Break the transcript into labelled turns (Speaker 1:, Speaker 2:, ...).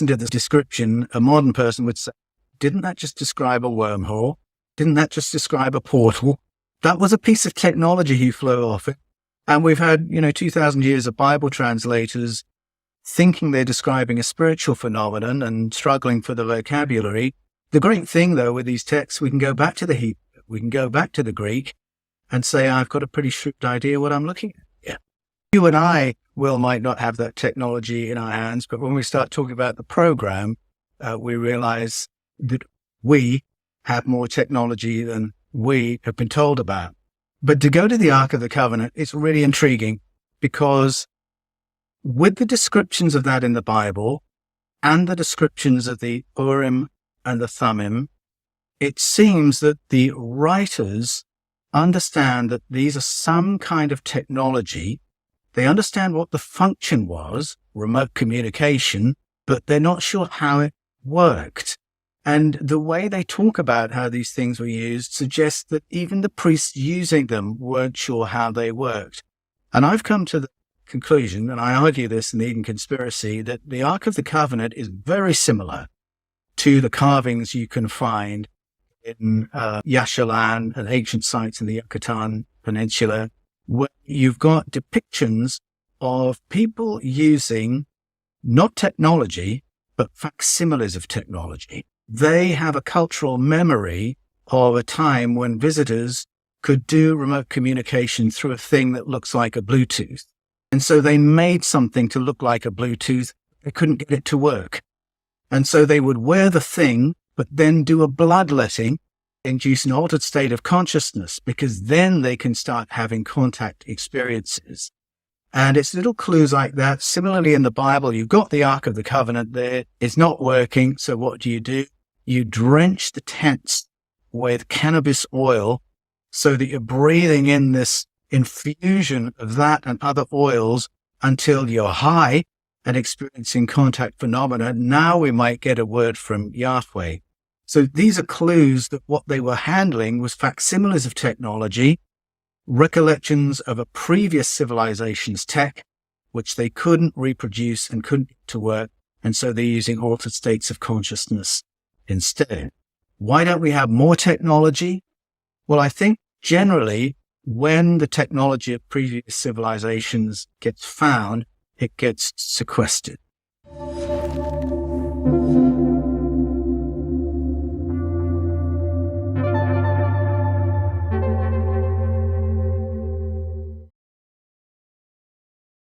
Speaker 1: listen to this description, a modern person would say, didn't that just describe a wormhole? Didn't that just describe a portal? That was a piece of technology he flew off it. And we've had, 2,000 years of Bible translators thinking they're describing a spiritual phenomenon and struggling for the vocabulary. The great thing, though, with these texts, we can go back to the Hebrew, we can go back to the Greek and say, I've got a pretty shrewd idea what I'm looking at. Yeah. You and I, Will, might not have that technology in our hands, but when we start talking about the program, we realize that we have more technology than we have been told about. But to go to the Ark of the Covenant, it's really intriguing because with the descriptions of that in the Bible and the descriptions of the Urim and the Thummim, it seems that the writers understand that these are some kind of technology. They understand what the function was, remote communication, but they're not sure how it worked. And the way they talk about how these things were used suggests that even the priests using them weren't sure how they worked. And I've come to the conclusion, and I argue this in the Eden Conspiracy, that the Ark of the Covenant is very similar to the carvings you can find in Yaxchilan and ancient sites in the Yucatan Peninsula, where you've got depictions of people using not technology, but facsimiles of technology. They have a cultural memory of a time when visitors could do remote communication through a thing that looks like a Bluetooth. And so they made something to look like a Bluetooth. They couldn't get it to work. And so they would wear the thing, but then do a bloodletting, induce an altered state of consciousness, because then they can start having contact experiences. And it's little clues like that. Similarly, in the Bible, you've got the Ark of the Covenant there. It's not working. So what do? You drench the tents with cannabis oil so that you're breathing in this infusion of that and other oils until you're high and experiencing contact phenomena. Now we might get a word from Yahweh. So these are clues that what they were handling was facsimiles of technology, recollections of a previous civilization's tech, which they couldn't reproduce and couldn't get to work. And so they're using altered states of consciousness instead. Why don't we have more technology? Well, I think generally when the technology of previous civilizations gets found, it gets sequestered.